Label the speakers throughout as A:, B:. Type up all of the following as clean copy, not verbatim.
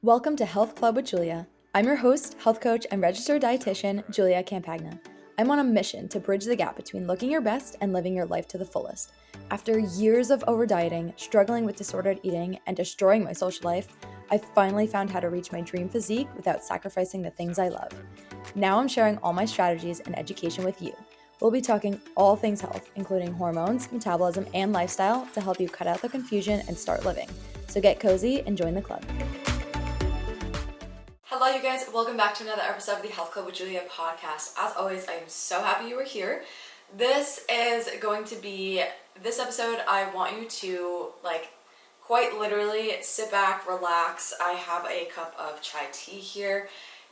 A: Welcome to Health Club with Julia. I'm your host, health coach, and registered dietitian, Julia Campagna. I'm on a mission to bridge the gap between looking your best and living your life to the fullest. After years of over dieting, struggling with disordered eating, and destroying my social life, I finally found how to reach my dream physique without sacrificing the things I love. Now I'm sharing all my strategies and education with you. We'll be talking all things health, including hormones, metabolism, and lifestyle to help you cut out the confusion and start living. So get cozy and join the club. Hello, you guys. Welcome back to another episode of the Health Club with Julia podcast. As always, I am so happy you are here. This episode, I want you to, quite literally sit back, relax. I have a cup of chai tea here.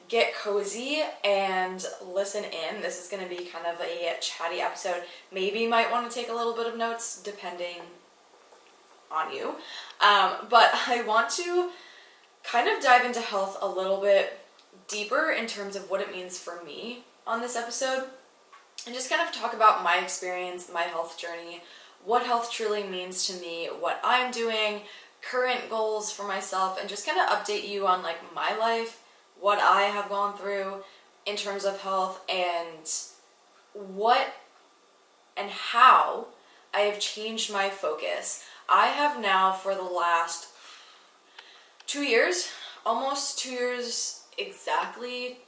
A: Get cozy and listen in. This is going to be kind of a chatty episode. Maybe you might want to take a little bit of notes, depending on you. But I want to kind of dive into health a little bit deeper in terms of what it means for me on this episode, and just kind of talk about my experience, my health journey, what health truly means to me, what I'm doing, current goals for myself, and just kind of update you on my life, what I have gone through in terms of health, and what and how I have changed my focus. I have now, for the last 2 years, almost 2 years exactly.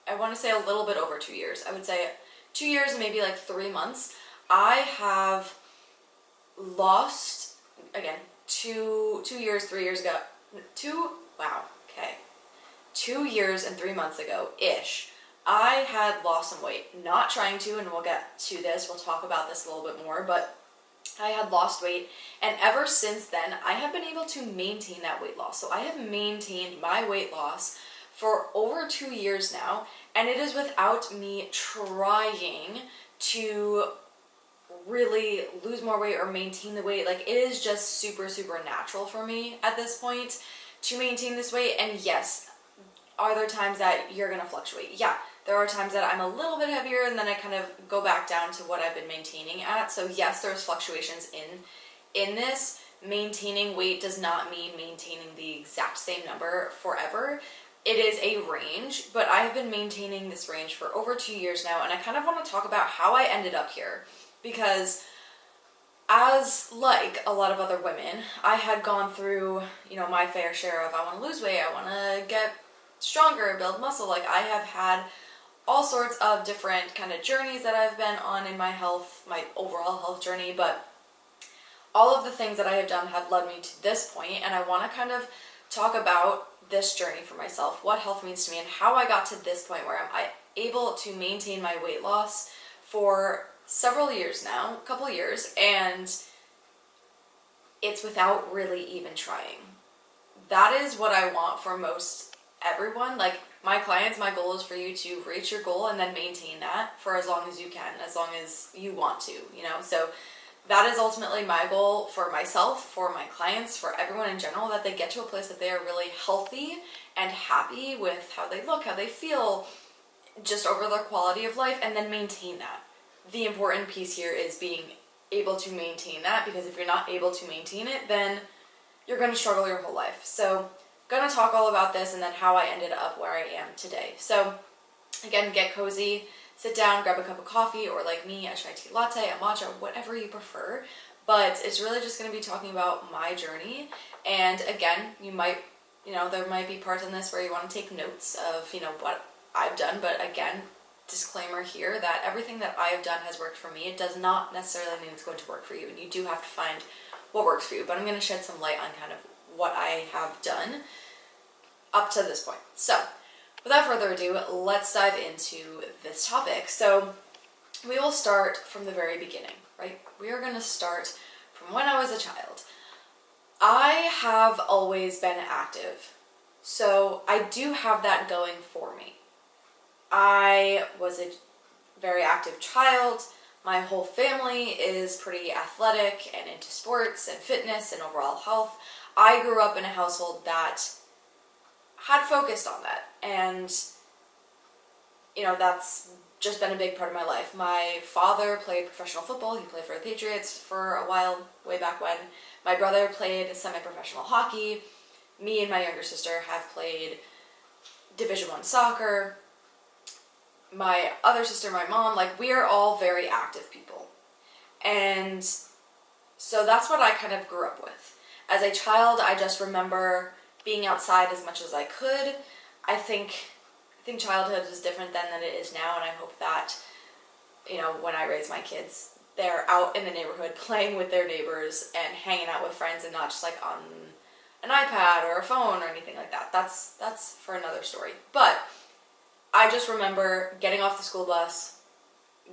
A: I want to say a little bit over 2 years. I would say 2 years, maybe 3 months. I have lost, again, 2 years, 3 years ago. 2 years and 3 months ago-ish. I had lost some weight. Not trying to, and we'll get to this. We'll talk about this a little bit more, but I had lost weight, and ever since then, I have been able to maintain that weight loss. So I have maintained my weight loss for over 2 years now, and it is without me trying to really lose more weight or maintain the weight. It is just super, super natural for me at this point to maintain this weight. And yes, are there times that you're gonna fluctuate? Yeah. There are times that I'm a little bit heavier and then I kind of go back down to what I've been maintaining at. So yes, there's fluctuations in this. Maintaining weight does not mean maintaining the exact same number forever. It is a range, but I have been maintaining this range for over 2 years now, and I kind of want to talk about how I ended up here, because as like a lot of other women, I had gone through, my fair share of, I want to lose weight, I want to get stronger, build muscle. I have had all sorts of different kind of journeys that I've been on in my health, my overall health journey, but all of the things that I have done have led me to this point, and I want to kind of talk about this journey for myself, what health means to me, and how I got to this point where I'm able to maintain my weight loss for several years now, a couple years, and it's without really even trying. That is what I want for most everyone. My clients, my goal is for you to reach your goal and then maintain that for as long as you can, as long as you want to, So that is ultimately my goal for myself, for my clients, for everyone in general, that they get to a place that they are really healthy and happy with how they look, how they feel, just over their quality of life, and then maintain that. The important piece here is being able to maintain that, because if you're not able to maintain it, then you're going to struggle your whole life. So going to talk all about this and then how I ended up where I am today. So again, get cozy, sit down, grab a cup of coffee, or like me, a chai tea latte, a matcha, whatever you prefer. But it's really just going to be talking about my journey. And again, there might be parts in this where you want to take notes of, what I've done. But again, disclaimer here that everything that I have done has worked for me. It does not necessarily mean it's going to work for you. And you do have to find what works for you. But I'm going to shed some light on kind of what I have done up to this point. So without further ado, let's dive into this topic. So we will start from the very beginning, right? We are going to start from when I was a child. I have always been active, so I do have that going for me. I was a very active child. My whole family is pretty athletic and into sports and fitness and overall health. I grew up in a household that had focused on that, and that's just been a big part of my life. My father played professional football. He played for the Patriots for a while, way back when. My brother played semi-professional hockey. me and my younger sister have played Division I soccer. My other sister, my mom, like, we are all very active people. And so that's what I kind of grew up with. As a child, I just remember being outside as much as I could. I think childhood is different then than it is now, and I hope that, you know, when I raise my kids, they're out in the neighborhood playing with their neighbors and hanging out with friends and not just like on an iPad or a phone or anything like that. That's for another story. But I just remember getting off the school bus,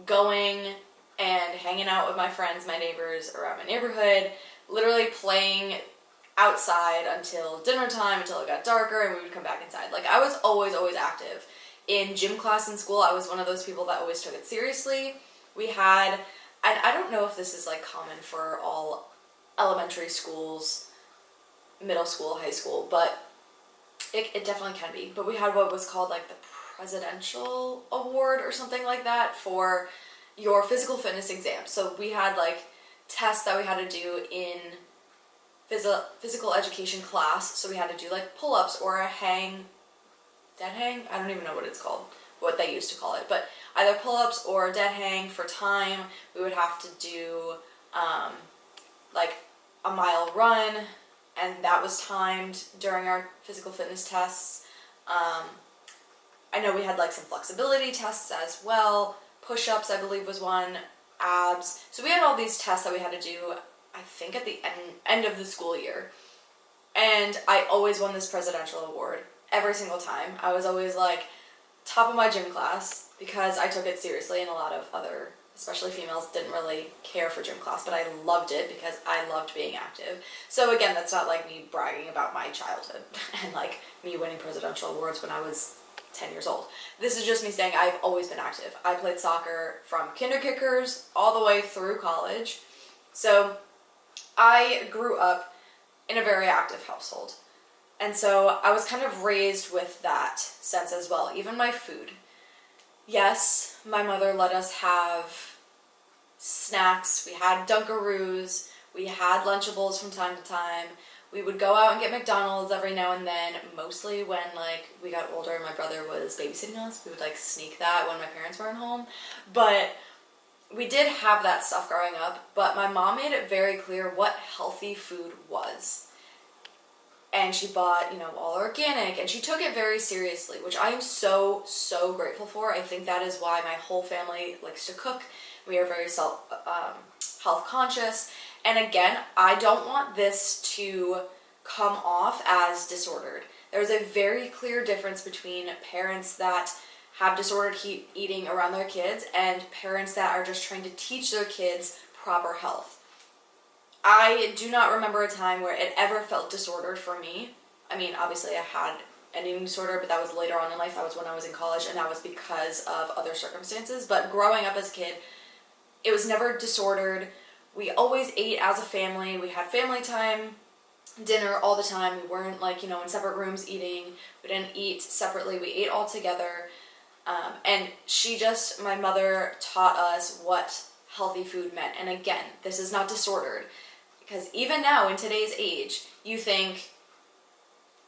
A: going and hanging out with my friends, my neighbors around my neighborhood, literally playing outside until dinner time, until it got darker, and we would come back inside. Like, I was always active. In gym class in school, I was one of those people that always took it seriously. We had, and I don't know if this is like common for all elementary schools, middle school, high school, but it definitely can be. But we had what was called like the Presidential Award or something like that for your physical fitness exam. So we had like tests that we had to do in physical education class. So we had to do like pull-ups or a dead hang? I don't even know what it's called, what they used to call it. But either pull-ups or dead hang for time. We would have to do like a mile run, and that was timed during our physical fitness tests. I know we had like some flexibility tests as well. Push-ups, I believe, was one. Abs. So we had all these tests that we had to do, I think, at the end of the school year. And I always won this presidential award every single time. I was always like top of my gym class because I took it seriously, and a lot of other, especially females, didn't really care for gym class, but I loved it because I loved being active. So again, that's not like me bragging about my childhood and like me winning presidential awards when I was 10 years old. This is just me saying I've always been active. I played soccer from kinder kickers all the way through college. So I grew up in a very active household. And so I was kind of raised with that sense as well. Even my food. Yes, my mother let us have snacks. We had Dunkaroos. We had Lunchables from time to time. We would go out and get McDonald's every now and then, mostly when like we got older and my brother was babysitting us. We would like sneak that when my parents weren't home. But we did have that stuff growing up, but my mom made it very clear what healthy food was. And she bought, you know, all organic, and she took it very seriously, which I am so grateful for. I think that is why my whole family likes to cook. We are very health conscious. And again, I don't want this to come off as disordered. There's a very clear difference between parents that have disordered eating around their kids and parents that are just trying to teach their kids proper health. I do not remember a time where it ever felt disordered for me. I mean, obviously I had an eating disorder, but that was later on in life. That was when I was in college, and that was because of other circumstances. But growing up as a kid, it was never disordered. We always ate as a family. We had family time, dinner all the time. We weren't like, you know, in separate rooms eating. We didn't eat separately. We ate all together. And my mother taught us what healthy food meant. And again, this is not disordered, because even now in today's age, you think,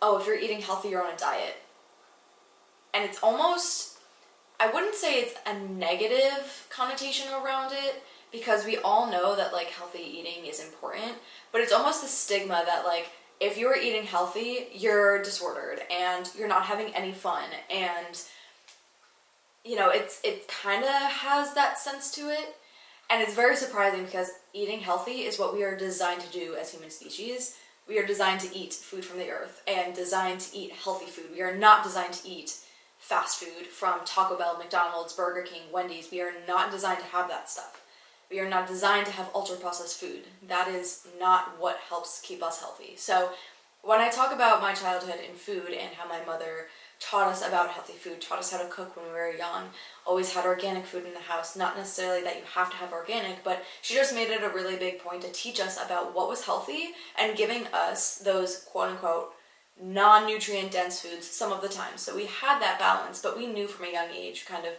A: oh, if you're eating healthy, you're on a diet. And it's almost, I wouldn't say it's a negative connotation around it, because we all know that like healthy eating is important, but it's almost the stigma that like if you're eating healthy, you're disordered and you're not having any fun. And you know, it kind of has that sense to it. And it's very surprising, because eating healthy is what we are designed to do as human species. We are designed to eat food from the earth and designed to eat healthy food. We are not designed to eat fast food from Taco Bell, McDonald's, Burger King, Wendy's. We are not designed to have that stuff. We are not designed to have ultra-processed food. That is not what helps keep us healthy. So when I talk about my childhood in food and how my mother taught us about healthy food, taught us how to cook when we were young, always had organic food in the house, not necessarily that you have to have organic, but she just made it a really big point to teach us about what was healthy and giving us those quote-unquote non-nutrient dense foods some of the time. So we had that balance, but we knew from a young age kind of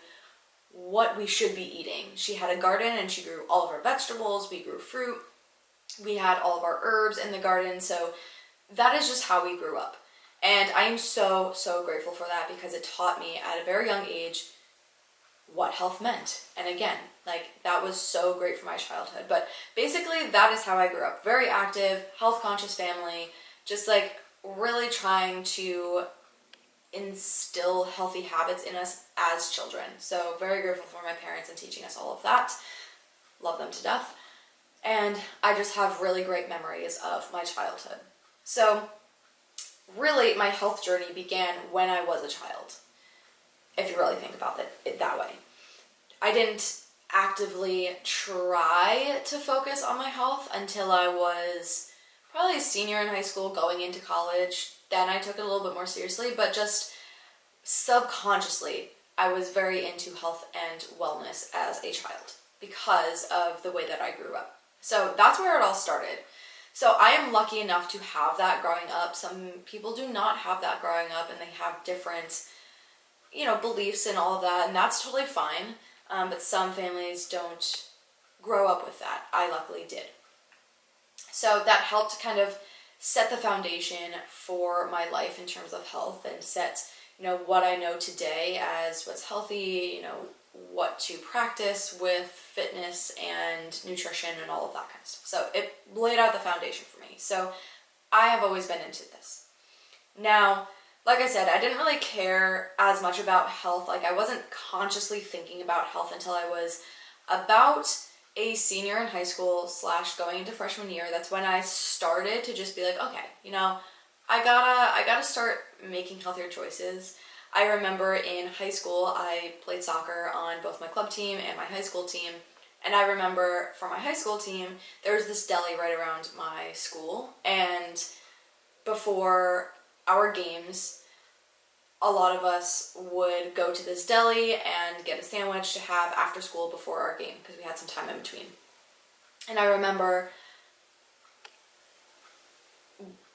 A: what we should be eating. She had a garden and she grew all of our vegetables, we grew fruit, we had all of our herbs in the garden, so that is just how we grew up. And I am so, so grateful for that, because it taught me at a very young age what health meant. And again, like, that was so great for my childhood. But basically, that is how I grew up. Very active, health conscious family, just like really trying to instill healthy habits in us as children. So very grateful for my parents and teaching us all of that. Love them to death. And I just have really great memories of my childhood. So really, my health journey began when I was a child, if you really think about it that way. I didn't actively try to focus on my health until I was probably a senior in high school, going into college. Then I took it a little bit more seriously, but just subconsciously, I was very into health and wellness as a child because of the way that I grew up. So that's where it all started. So I am lucky enough to have that growing up. Some people do not have that growing up, and they have different, beliefs and all of that, and that's totally fine. But some families don't grow up with that. I luckily did. So that helped kind of set the foundation for my life in terms of health, and set, what I know today as what's healthy, what to practice with fitness and nutrition and all of that kind of stuff. So it laid out the foundation for me. So I have always been into this. Now, like I said, I didn't really care as much about health. Like, I wasn't consciously thinking about health until I was about a senior in high school / going into freshman year. That's when I started to just be like, okay, I gotta start making healthier choices. I remember in high school, I played soccer on both my club team and my high school team. And I remember for my high school team, there was this deli right around my school. And before our games, a lot of us would go to this deli and get a sandwich to have after school before our game, because we had some time in between. And I remember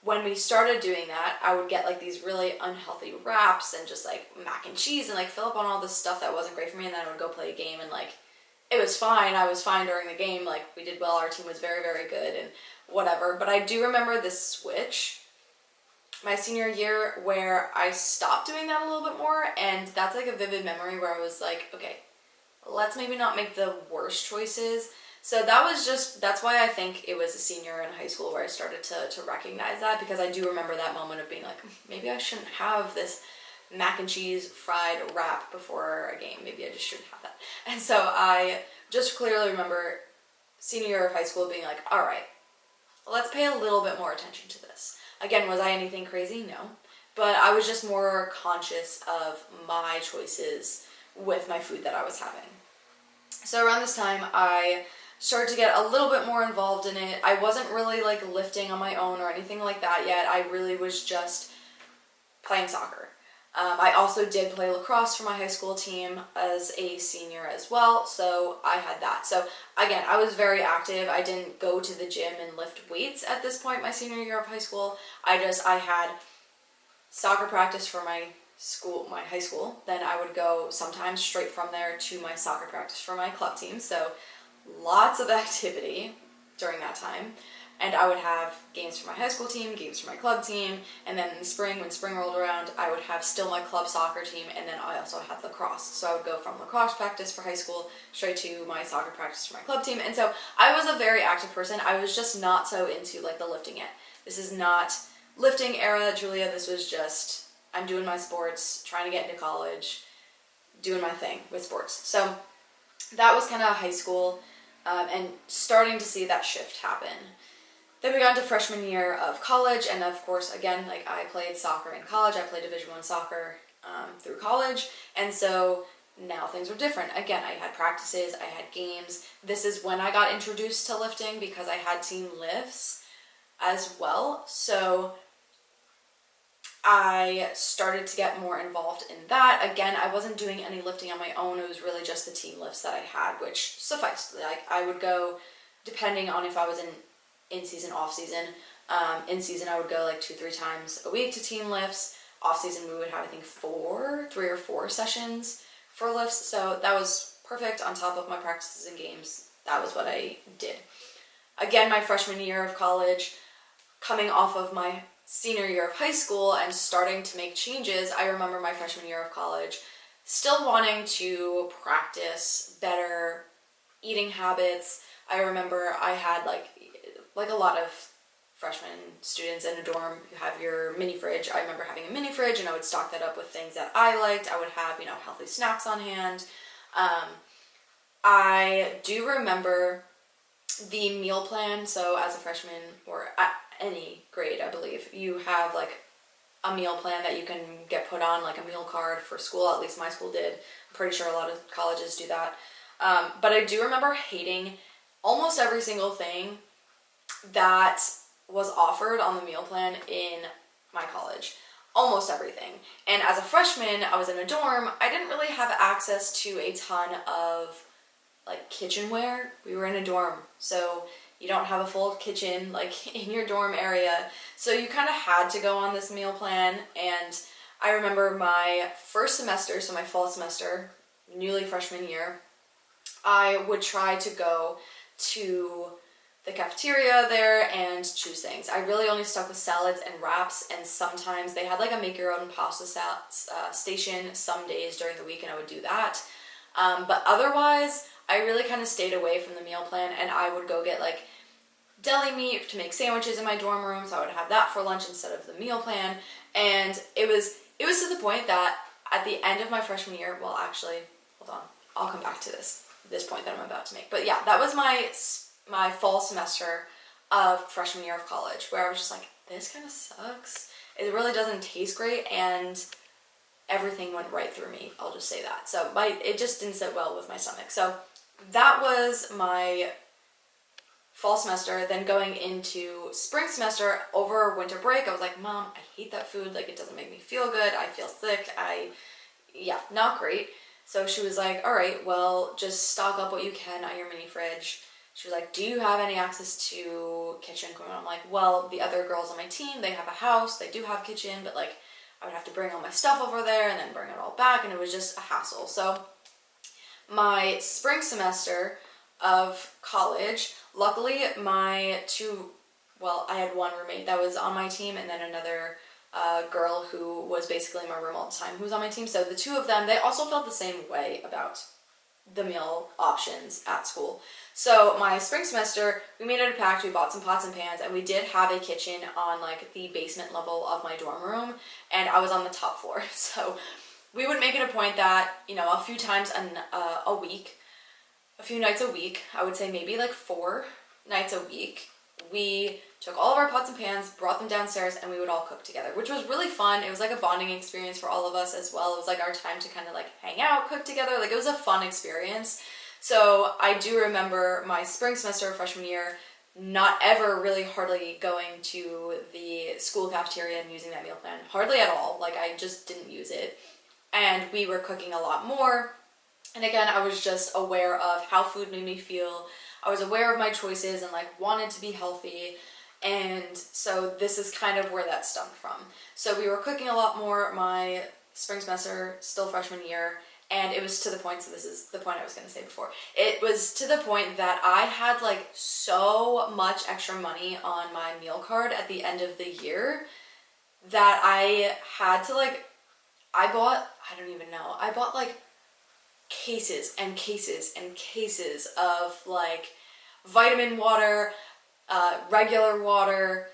A: when we started doing that, I would get like these really unhealthy wraps and just like mac and cheese and like fill up on all this stuff that wasn't great for me, and then I would go play a game, and like it was fine. I was fine during the game. Like, we did well. Our team was very, very good and whatever. But I do remember this switch my senior year where I stopped doing that a little bit more, and that's like a vivid memory where I was like, okay, let's maybe not make the worst choices. So that's why I think it was a senior in high school where I started to recognize that, because I do remember that moment of being like, maybe I shouldn't have this mac and cheese fried wrap before a game. Maybe I just shouldn't have that. And so I just clearly remember senior year of high school being like, all right, let's pay a little bit more attention to this. Again, was I anything crazy? No. But I was just more conscious of my choices with my food that I was having. So around this time, I started to get a little bit more involved in it. I wasn't really like lifting on my own or anything like that yet. I really was just playing soccer. I also did play lacrosse for my high school team as a senior as well, so I had that. So again, I was very active. I didn't go to the gym and lift weights at this point my senior year of high school. I had soccer practice for my high school. Then I would go sometimes straight from there to my soccer practice for my club team. So lots of activity during that time. And I would have games for my high school team, games for my club team, and then in the spring, when spring rolled around, I would have still my club soccer team, and then I also had lacrosse. So I would go from lacrosse practice for high school straight to my soccer practice for my club team. And so I was a very active person. I was just not so into like the lifting yet. This is not lifting era, Julia. This was just, I'm doing my sports, trying to get into college, doing my thing with sports. So that was kind of high school, and starting to see that shift happen. Then we got into freshman year of college, and of course, again, like I played soccer in college. I played Division I soccer through college, and so now things were different. Again, I had practices, I had games. This is when I got introduced to lifting, because I had team lifts as well. So I started to get more involved in that. Again, I wasn't doing any lifting on my own. It was really just the team lifts that I had, which sufficed. Like, I would go, depending on if I was in season, off season. In season, I would go like 2-3 times a week to team lifts. Off season, we would have, I think, 3 or 4 sessions for lifts. So that was perfect on top of my practices and games. That was what I did. Again, my freshman year of college, coming off of my senior year of high school and starting to make changes, I remember my freshman year of college still wanting to practice better eating habits. I remember I had like a lot of freshman students in a dorm who have your mini fridge. I remember having a mini fridge and I would stock that up with things that I liked. I would have, healthy snacks on hand. I do remember the meal plan. So as a freshman or at any grade, I believe, you have like a meal plan that you can get put on, like a meal card for school. At least my school did. I'm pretty sure a lot of colleges do that. But I do remember hating almost every single thing that was offered on the meal plan in my college. Almost everything. And as a freshman, I was in a dorm. I didn't really have access to a ton of like kitchenware. We were in a dorm, so you don't have a full kitchen like in your dorm area. So you kind of had to go on this meal plan. And I remember my first semester, so my fall semester, newly freshman year, I would try to go to the cafeteria there and choose things. I really only stuck with salads and wraps, and sometimes they had like a make your own pasta station some days during the week, and I would do that. But otherwise, I really kind of stayed away from the meal plan, and I would go get like deli meat to make sandwiches in my dorm room, so I would have that for lunch instead of the meal plan. And it was to the point that at the end of my freshman year, well, actually, hold on, I'll come back to this point that I'm about to make. But yeah, that was my fall semester of freshman year of college, where I was just like, this kind of sucks. It really doesn't taste great, and everything went right through me. I'll just say that. So it just didn't sit well with my stomach. So that was my fall semester. Then going into spring semester over winter break, I was like, Mom, I hate that food. Like, it doesn't make me feel good. I feel sick. Not great. So she was like, all right, well, just stock up what you can at your mini fridge. She was like, do you have any access to kitchen equipment? I'm like, well, the other girls on my team, they have a house, they do have kitchen, but like, I would have to bring all my stuff over there and then bring it all back, and it was just a hassle. So my spring semester of college, luckily I had one roommate that was on my team, and then another girl who was basically my room all the time who was on my team. So the two of them, they also felt the same way about the meal options at school. So my spring semester, we made it a pact, we bought some pots and pans, and we did have a kitchen on like the basement level of my dorm room, and I was on the top floor. So we would make it a point that, a few times a week, a few nights a week, I would say maybe like 4 nights a week, we took all of our pots and pans, brought them downstairs, and we would all cook together, which was really fun. It was like a bonding experience for all of us as well. It was like our time to kind of like hang out, cook together. Like, it was a fun experience. So I do remember my spring semester of freshman year not ever really hardly going to the school cafeteria and using that meal plan. Hardly at all. Like, I just didn't use it. And we were cooking a lot more. And again, I was just aware of how food made me feel. I was aware of my choices and like wanted to be healthy. And so this is kind of where that stemmed from. So we were cooking a lot more my spring semester, still freshman year, and it was to the point, so this is the point I was going to say before, it was to the point that I had like so much extra money on my meal card at the end of the year that I had to I bought like cases and cases and cases of like vitamin water, regular water,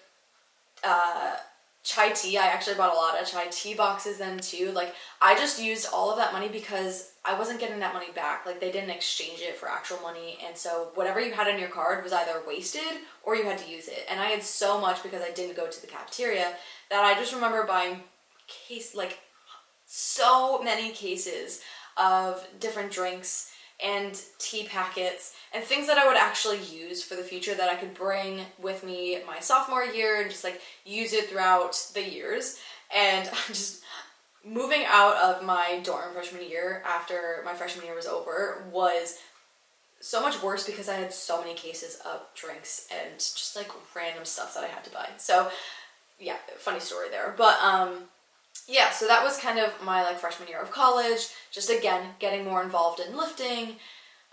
A: chai tea. I actually bought a lot of chai tea boxes then too. Like, I just used all of that money because I wasn't getting that money back. Like, they didn't exchange it for actual money, and so whatever you had on your card was either wasted or you had to use it. And I had so much because I didn't go to the cafeteria that I just remember buying so many cases of different drinks and tea packets and things that I would actually use for the future that I could bring with me my sophomore year and just like use it throughout the years. And I'm just moving out of my dorm freshman year after my freshman year was over was so much worse because I had so many cases of drinks and just like random stuff that I had to buy. So yeah, funny story there. But yeah, so that was kind of my like freshman year of college, just again getting more involved in lifting.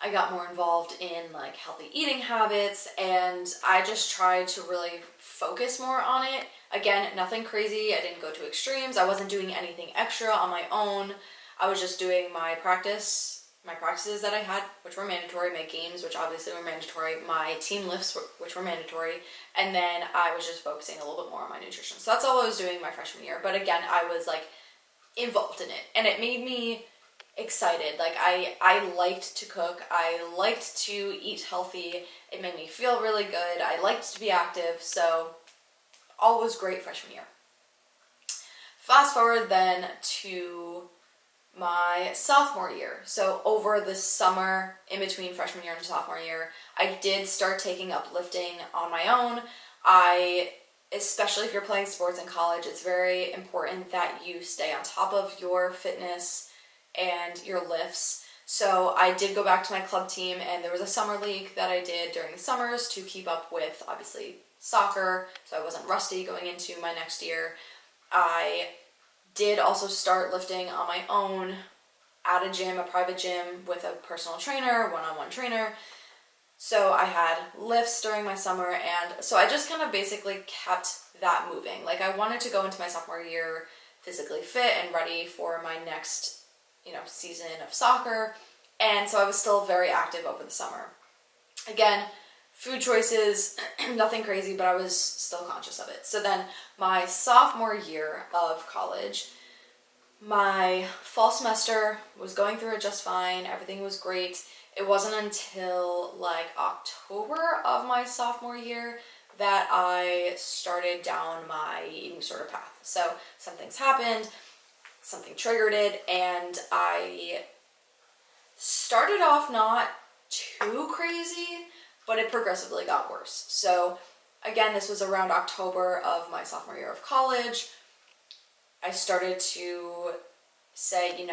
A: I got more involved in like healthy eating habits, and I just tried to really focus more on it. Again, nothing crazy. I didn't go to extremes. I wasn't doing anything extra on my own. I was just doing my practices that I had, which were mandatory, my games, which obviously were mandatory, my team lifts, which were mandatory, and then I was just focusing a little bit more on my nutrition. So that's all I was doing my freshman year. But again, I was like involved in it, and it made me excited. Like I liked to cook, I liked to eat healthy, it made me feel really good, I liked to be active, so all was great freshman year. Fast forward then to my sophomore year. So over the summer in between freshman year and sophomore year, I did start taking up lifting on my own. Especially if you're playing sports in college, it's very important that you stay on top of your fitness and your lifts. So I did go back to my club team, and there was a summer league that I did during the summers to keep up with, obviously, soccer, so I wasn't rusty going into my next year. I did also start lifting on my own at a gym, a private gym with a personal trainer, one-on-one trainer. So I had lifts during my summer, and so I just kind of basically kept that moving. Like I wanted to go into my sophomore year physically fit and ready for my next, season of soccer. And so I was still very active over the summer. Again, food choices, nothing crazy, but I was still conscious of it. So then my sophomore year of college, my fall semester was going through it just fine. Everything was great. It wasn't until like October of my sophomore year that I started down my eating disorder path. So some things happened, something triggered it, and I started off not too crazy, but it progressively got worse. So again, this was around October of my sophomore year of college. I started to say,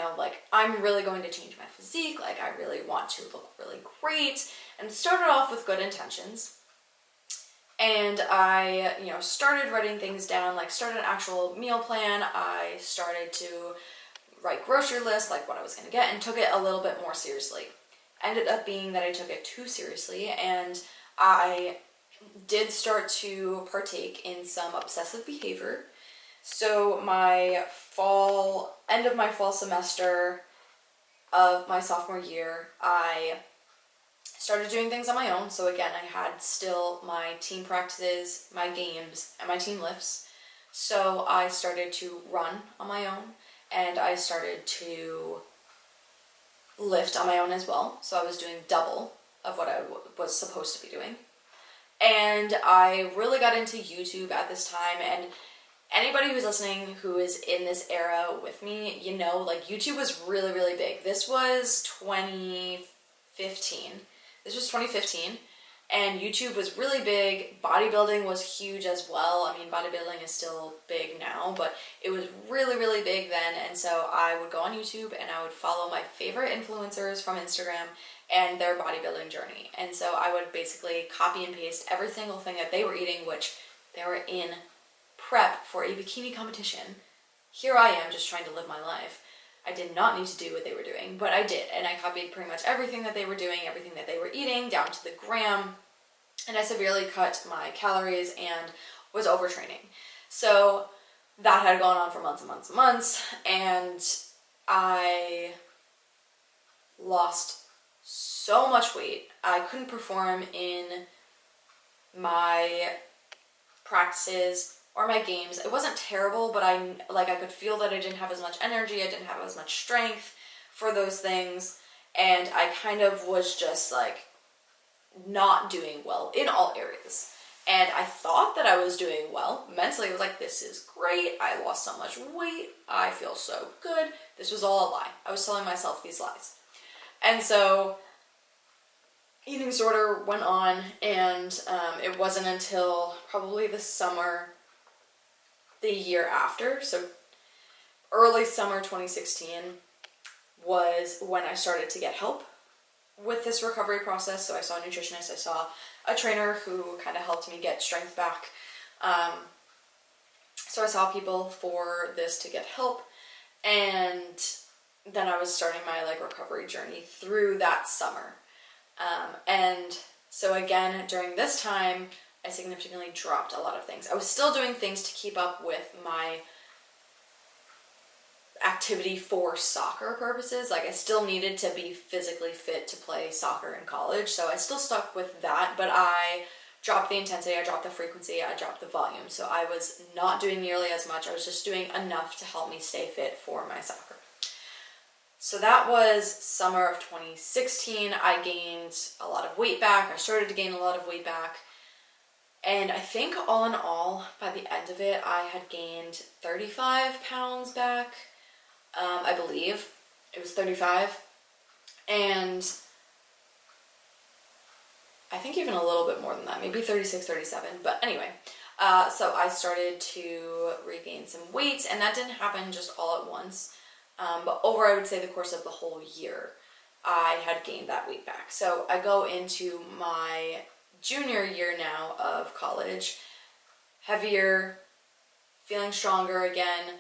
A: I'm really going to change my physique. Like, I really want to look really great. And started off with good intentions. And I, started writing things down, like started an actual meal plan. I started to write grocery lists, like what I was going to get, and took it a little bit more seriously. Ended up being that I took it too seriously, and I did start to partake in some obsessive behavior. So end of my fall semester of my sophomore year, I started doing things on my own. So again, I had still my team practices, my games, and my team lifts. So I started to run on my own, and I started to lift on my own as well. So I was doing double of what I was supposed to be doing. And I really got into YouTube at this time, and anybody who's listening who is in this era with me, YouTube was really, really big. This was 2015. And YouTube was really big. Bodybuilding was huge as well. I mean, bodybuilding is still big now, but it was really, really big then. And so I would go on YouTube and I would follow my favorite influencers from Instagram and their bodybuilding journey. And so I would basically copy and paste every single thing that they were eating, which they were in prep for a bikini competition. Here I am just trying to live my life. I did not need to do what they were doing, but I did, and I copied pretty much everything that they were doing, everything that they were eating, down to the gram, and I severely cut my calories and was overtraining. So that had gone on for months and months and months, and I lost so much weight. I couldn't perform in my practices or my games. It wasn't terrible, but I could feel that I didn't have as much energy, I didn't have as much strength for those things, and I kind of was just like not doing well in all areas. And I thought that I was doing well. Mentally, I was like, this is great. I lost so much weight. I feel so good. This was all a lie. I was telling myself these lies. And so eating disorder went on, and it wasn't until probably the summer the year after, so early summer 2016 was when I started to get help with this recovery process. So I saw a nutritionist, I saw a trainer who kind of helped me get strength back. So I saw people for this to get help, and then I was starting my recovery journey through that summer. And so again, during this time, I significantly dropped a lot of things. I was still doing things to keep up with my activity for soccer purposes. Like I still needed to be physically fit to play soccer in college, so I still stuck with that, but I dropped the intensity, I dropped the frequency, I dropped the volume. So I was not doing nearly as much. I was just doing enough to help me stay fit for my soccer. So that was summer of 2016. I gained a lot of weight back. I started to gain a lot of weight back. And I think all in all, by the end of it, I had gained 35 pounds back. I believe it was 35. And I think even a little bit more than that, maybe 36, 37. But anyway, so I started to regain some weight, and that didn't happen just all at once. But over, I would say, the course of the whole year, I had gained that weight back. So I go into my junior year now of college, heavier, feeling stronger again.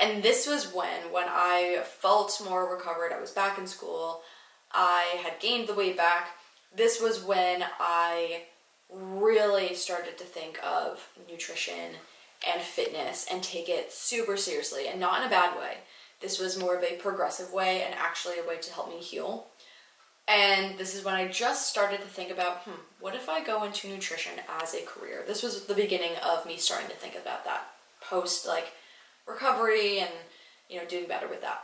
A: And this was when I felt more recovered. I was back in school. I had gained the weight back. This was when I really started to think of nutrition and fitness and take it super seriously, and not in a bad way. This was more of a progressive way and actually a way to help me heal. And this is when I just started to think about, what if I go into nutrition as a career? This was the beginning of me starting to think about that post recovery and doing better with that.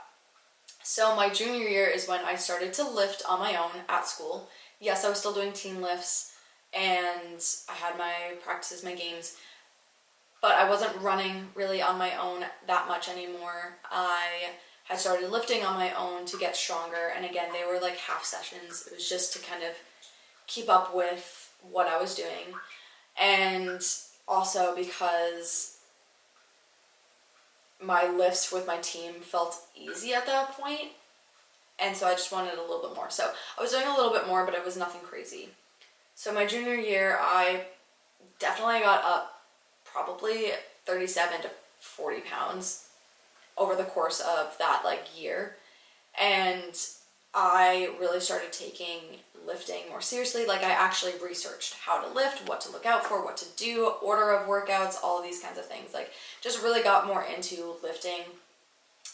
A: So my junior year is when I started to lift on my own at school. Yes, I was still doing team lifts and I had my practices, my games, but I wasn't running really on my own that much anymore. I had started lifting on my own to get stronger, and again, they were like half sessions. It was just to kind of keep up with what I was doing, and also because my lifts with my team felt easy at that point, and so I just wanted a little bit more. So I was doing a little bit more, but it was nothing crazy. So my junior year, I definitely got up probably 37 to 40 pounds over the course of that year. And I really started taking lifting more seriously. I actually researched how to lift, what to look out for, what to do, order of workouts, all of these kinds of things. Just really got more into lifting.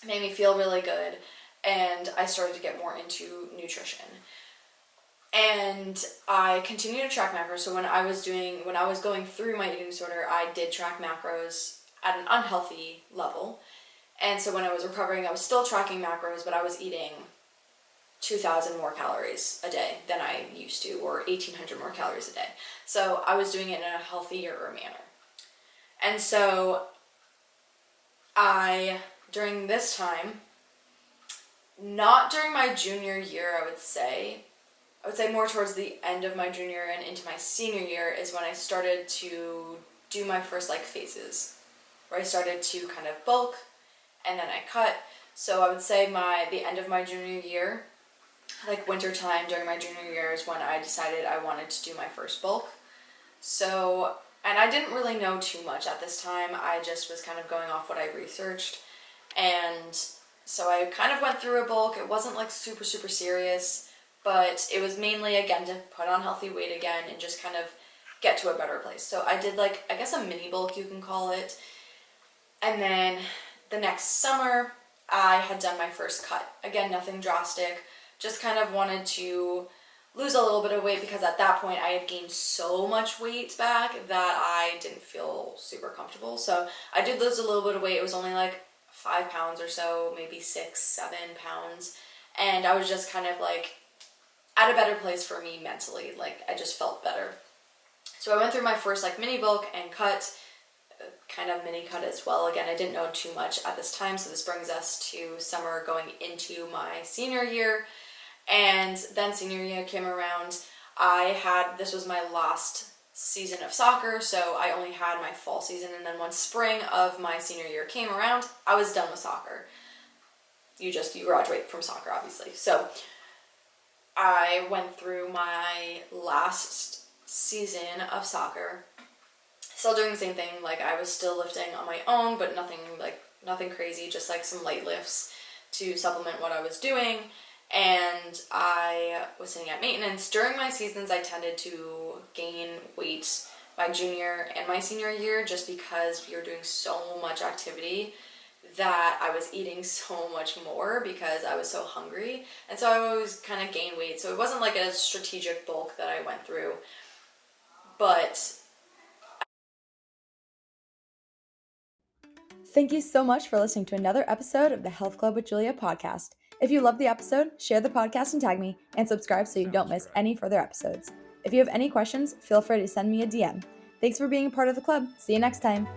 A: It made me feel really good. And I started to get more into nutrition. And I continued to track macros. So when I was going through my eating disorder, I did track macros at an unhealthy level. And so when I was recovering, I was still tracking macros, but I was eating 2,000 more calories a day than I used to, or 1,800 more calories a day. So I was doing it in a healthier manner. And so during this time, not during my junior year, I would say more towards the end of my junior and into my senior year is when I started to do my first phases, where I started to kind of bulk and then I cut. So I would say the end of my junior year, winter time during my junior year, is when I decided I wanted to do my first bulk. So, and I didn't really know too much at this time. I just was kind of going off what I researched. And so I kind of went through a bulk. It wasn't super, super serious, but it was mainly, again, to put on healthy weight again and just kind of get to a better place. So I did I guess a mini bulk, you can call it. And then the next summer, I had done my first cut. Again, nothing drastic, just kind of wanted to lose a little bit of weight because at that point I had gained so much weight back that I didn't feel super comfortable. So I did lose a little bit of weight. It was only 5 pounds or so, maybe 6, 7 pounds. And I was just kind of at a better place for me mentally. I just felt better. So I went through my first mini bulk and cut, kind of mini cut as well. Again, I didn't know too much at this time, so this brings us to summer going into my senior year. And then senior year came around. This was my last season of soccer, so I only had my fall season, and then when spring of my senior year came around, I was done with soccer. You graduate from soccer, obviously. So I went through my last season of soccer, still doing the same thing. I was still lifting on my own, but nothing crazy, just some light lifts to supplement what I was doing. and I was sitting at maintenance. During my seasons, I tended to gain weight my junior and my senior year just because we were doing so much activity that I was eating so much more because I was so hungry. And so I always kind of gained weight. So it wasn't like a strategic bulk that I went through. But
B: thank you so much for listening to another episode of the Health Club with Julia podcast. If you love the episode, share the podcast and tag me, and subscribe so you don't miss any further episodes. If you have any questions, feel free to send me a DM. Thanks for being a part of the club. See you next time.